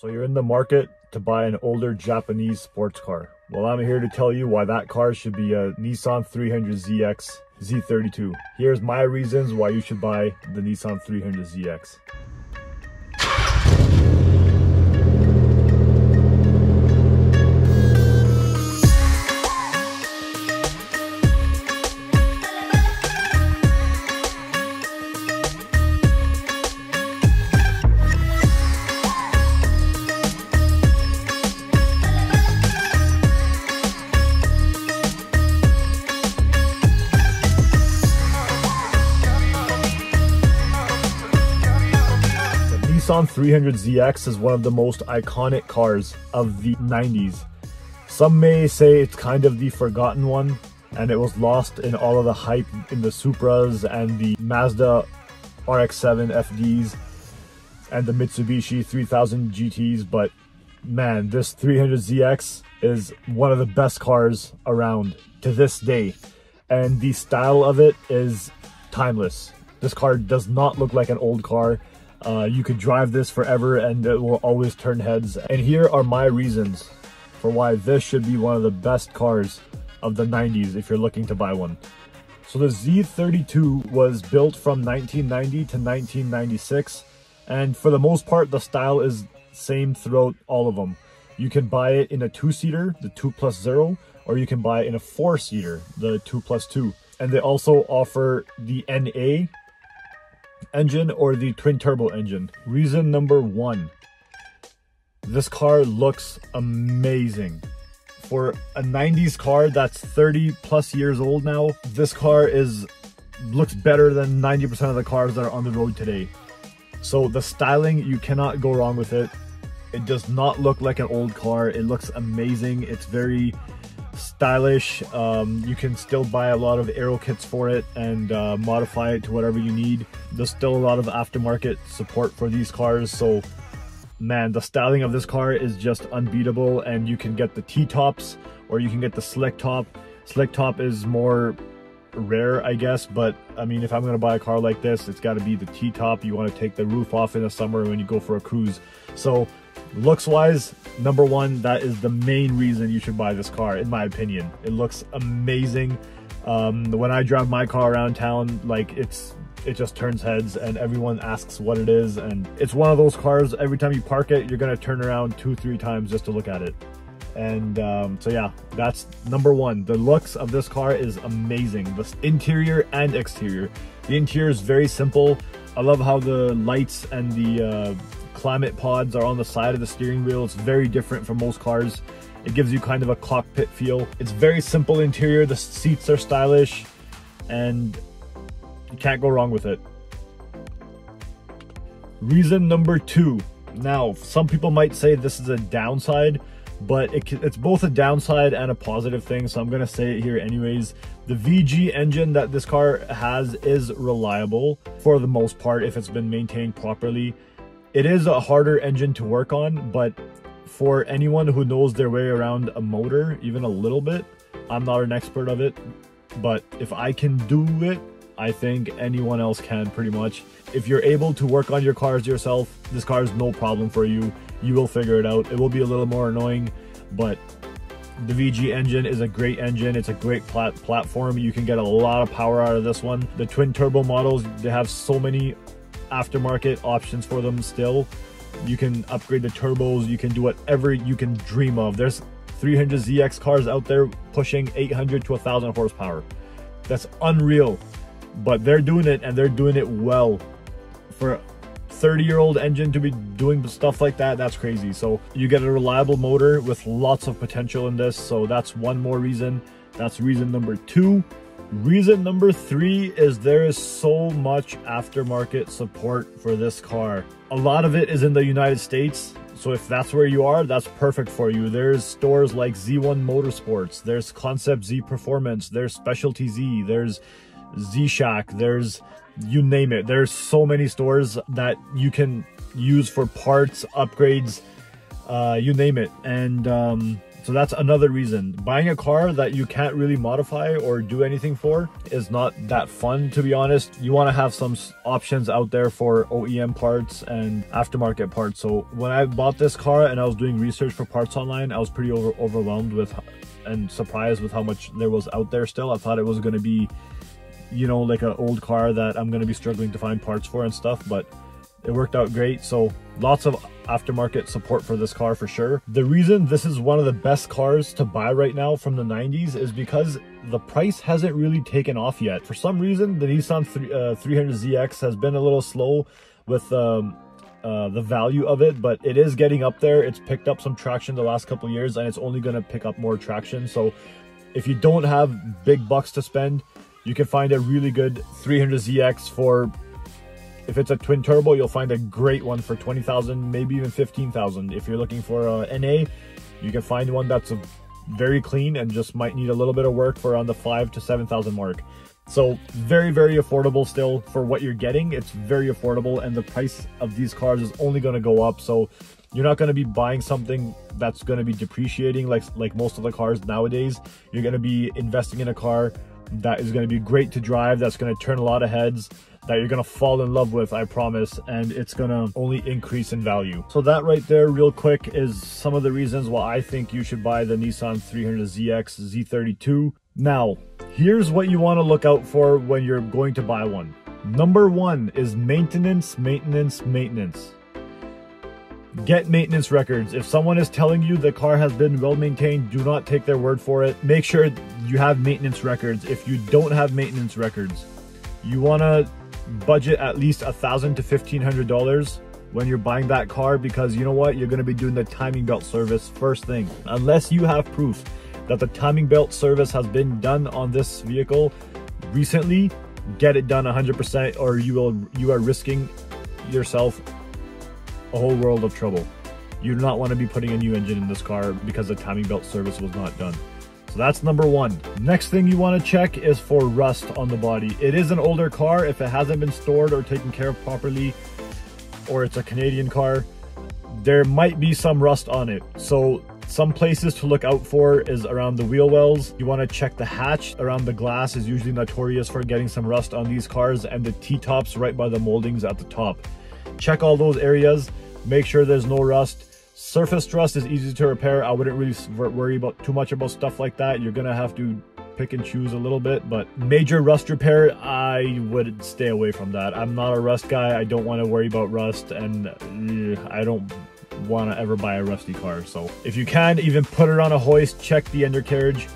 So you're in the market to buy an older Japanese sports car. Well, I'm here to tell you why that car should be a Nissan 300ZX Z32. Here's my reasons why you should buy the Nissan 300ZX. Nissan 300ZX is one of the most iconic cars of the 90s. Some may say it's kind of the forgotten one, and it was lost in all of the hype in the Supras and the Mazda RX-7 FDs and the Mitsubishi 3000 GTs, but man, this 300ZX is one of the best cars around to this day, and the style of it is timeless. This car does not look like an old car. You could drive this forever and it will always turn heads. And here are my reasons for why this should be one of the best cars of the 90s if you're looking to buy one. So the Z32 was built from 1990 to 1996, and for the most part the style is same throughout all of them. You can buy it in a 2-seater, the 2+0, or you can buy it in a 4-seater, the 2+2. And they also offer the NA engine or the twin turbo engine. Reason number one, this car looks amazing. For a 90s car that's 30 plus years old now, this car looks better than 90% of the cars that are on the road today. So the styling, you cannot go wrong with it. It does not look like an old car. It looks amazing. It's very stylish. You can still buy a lot of aero kits for it and modify it to whatever you need. There's still a lot of aftermarket support for these cars, so man, the styling of this car is just unbeatable. And you can get the T-tops or you can get the slick top. Slick top is more rare, I guess, but I mean, if I'm going to buy a car like this, it's got to be the T-top. You want to take the roof off in the summer when you go for a cruise. So looks wise, number one, that is the main reason you should buy this car, in my opinion. It looks amazing. When I drive my car around town, like it just turns heads and everyone asks what it is, and it's one of those cars, every time you park it, you're gonna turn around 2-3 times just to look at it. And so yeah, that's number one. The looks of this car is amazing, the interior and exterior. The interior is very simple. I love how the lights and the climate pods are on the side of the steering wheel. It's very different from most cars. It gives you kind of a cockpit feel. It's very simple interior. The seats are stylish and you can't go wrong with it. Reason number two. Now, some people might say this is a downside, but it's both a downside and a positive thing, so I'm gonna say it here anyways. The VG engine that this car has is reliable for the most part if it's been maintained properly. It is a harder engine to work on, but for anyone who knows their way around a motor, even a little bit, I'm not an expert of it, but if I can do it, I think anyone else can pretty much. If you're able to work on your cars yourself, this car is no problem for you. You will figure it out. It will be a little more annoying, but the VG engine is a great engine. It's a great platform. You can get a lot of power out of this one. The twin turbo models, they have so many aftermarket options for them still. You can upgrade the turbos, you can do whatever you can dream of. There's 300ZX cars out there pushing 800 to 1,000 horsepower. That's unreal, but they're doing it, and they're doing it well. For a 30-year-old engine to be doing stuff like that, that's crazy. So you get a reliable motor with lots of potential in this, so that's one more reason. That's reason number two. Reason number three is there is so much aftermarket support for this car. A lot of it is in the United States, so if that's where you are, that's perfect for you. There's stores like Z1 Motorsports, there's Concept Z Performance, there's Specialty Z, there's Z-Shack, there's you name it. There's so many stores that you can use for parts, upgrades, you name it. And So that's another reason. Buying a car that you can't really modify or do anything for is not that fun, to be honest. You want to have some options out there for OEM parts and aftermarket parts. So when I bought this car and I was doing research for parts online, I was pretty overwhelmed with and surprised with how much there was out there still. I thought it was going to be, you know, like an old car that I'm going to be struggling to find parts for and stuff, but it worked out great. So lots of aftermarket support for this car for sure. The reason this is one of the best cars to buy right now from the 90s is because the price hasn't really taken off yet. For some reason, the Nissan 300ZX has been a little slow with the value of it, but it is getting up there. It's picked up some traction the last couple of years, and it's only going to pick up more traction. So if you don't have big bucks to spend, you can find a really good 300ZX for, if it's a twin turbo, you'll find a great one for 20,000, maybe even 15,000. If you're looking for a NA, you can find one that's very clean and just might need a little bit of work for around the 5,000 to 7,000 mark. So very, very affordable still for what you're getting. It's very affordable, and the price of these cars is only going to go up. So you're not going to be buying something that's going to be depreciating like most of the cars nowadays. You're going to be investing in a car that is going to be great to drive, that's going to turn a lot of heads, that you're going to fall in love with, I promise, and it's going to only increase in value. So that right there, real quick, is some of the reasons why I think you should buy the Nissan 300ZX Z32. Now, here's what you want to look out for when you're going to buy one. Number one is maintenance, maintenance, maintenance. Get maintenance records. If someone is telling you the car has been well maintained, do not take their word for it. Make sure you have maintenance records. If you don't have maintenance records, you want to budget at least $1,000 to $1,500 when you're buying that car, because you know what, you're going to be doing the timing belt service first thing. Unless you have proof that the timing belt service has been done on this vehicle recently, get it done 100%, or you are risking yourself a whole world of trouble. You do not want to be putting a new engine in this car because the timing belt service was not done. So that's number one. Next thing you want to check is for rust on the body. It is an older car. If it hasn't been stored or taken care of properly, or it's a Canadian car, there might be some rust on it. So some places to look out for is around the wheel wells. You want to check the hatch around the glass, is usually notorious for getting some rust on these cars, and the T-tops right by the moldings at the top. Check all those areas, make sure there's no rust. Surface rust is easy to repair. I wouldn't really worry about too much about stuff like that. You're gonna have to pick and choose a little bit, but major rust repair, I would stay away from that. I'm not a rust guy. I don't want to worry about rust, and I don't want to ever buy a rusty car. So if you can, even put it on a hoist, check the undercarriage,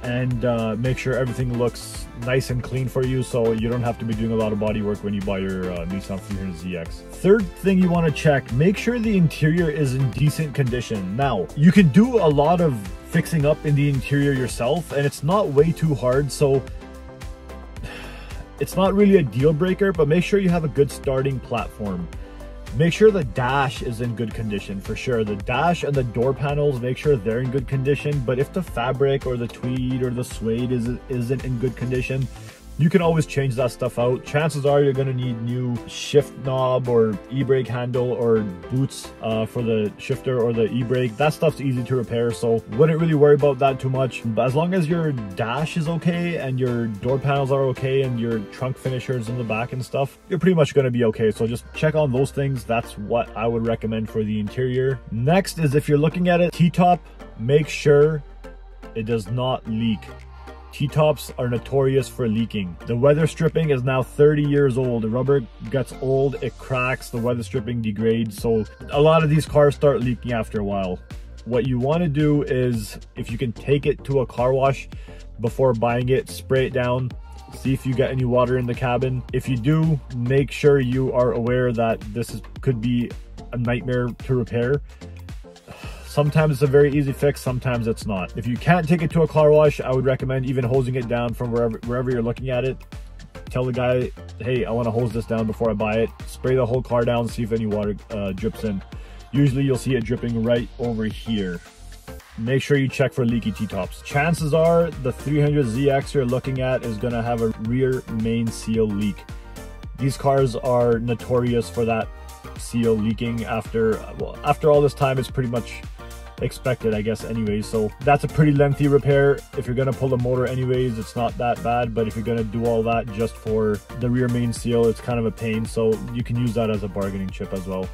and make sure everything looks nice and clean for you, so you don't have to be doing a lot of body work when you buy your Nissan 300ZX. Third thing you want to check, make sure the interior is in decent condition. Now, you can do a lot of fixing up in the interior yourself, and it's not way too hard, so it's not really a deal breaker, but make sure you have a good starting platform. Make sure the dash is in good condition for sure. The dash and the door panels, make sure they're in good condition. But if the fabric or the tweed or the suede isn't in good condition, you can always change that stuff out. Chances are you're going to need new shift knob or e-brake handle or boots for the shifter or the e-brake. That stuff's easy to repair, so wouldn't really worry about that too much. But as long as your dash is okay and your door panels are okay and your trunk finishers in the back and stuff, you're pretty much going to be okay. So just check on those things. That's what I would recommend for the interior. Next is, if you're looking at it, T-top, make sure it does not leak. T-tops are notorious for leaking. The weather stripping is now 30 years old. The rubber gets old, it cracks, the weather stripping degrades. So a lot of these cars start leaking after a while. What you want to do is, if you can take it to a car wash before buying it, spray it down, see if you get any water in the cabin. If you do, make sure you are aware that could be a nightmare to repair. Sometimes it's a very easy fix, sometimes it's not. If you can't take it to a car wash, I would recommend even hosing it down from wherever you're looking at it. Tell the guy, hey, I want to hose this down before I buy it. Spray the whole car down, see if any water drips in. Usually you'll see it dripping right over here. Make sure you check for leaky T-tops. Chances are the 300ZX you're looking at is going to have a rear main seal leak. These cars are notorious for that seal leaking after all this time. It's pretty much expected, I guess, anyways. So that's a pretty lengthy repair. If you're gonna pull the motor anyways, it's not that bad, but if you're gonna do all that just for the rear main seal, it's kind of a pain. So you can use that as a bargaining chip as well.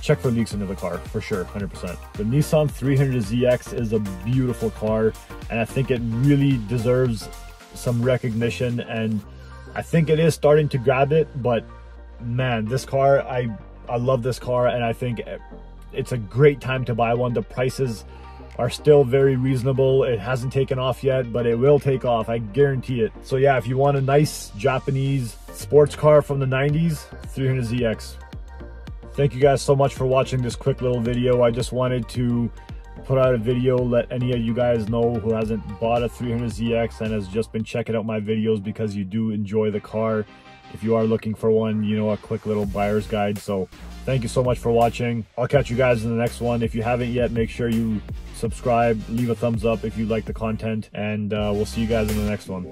Check for leaks into the car for sure, 100%. The Nissan 300ZX is a beautiful car, and I think it really deserves some recognition, and I think it is starting to grab it. But man, this car, I love this car, and I think it's a great time to buy one. The prices are still very reasonable. It hasn't taken off yet, but it will take off, I guarantee it. So yeah, if you want a nice Japanese sports car from the 90s, 300ZX. Thank you guys so much for watching this quick little video. I just wanted to put out a video, let any of you guys know who hasn't bought a 300ZX and has just been checking out my videos, because you do enjoy the car. If you are looking for one, you know, a quick little buyer's guide. So thank you so much for watching. I'll catch you guys in the next one. If you haven't yet, make sure you subscribe, leave a thumbs up if you like the content, and we'll see you guys in the next one.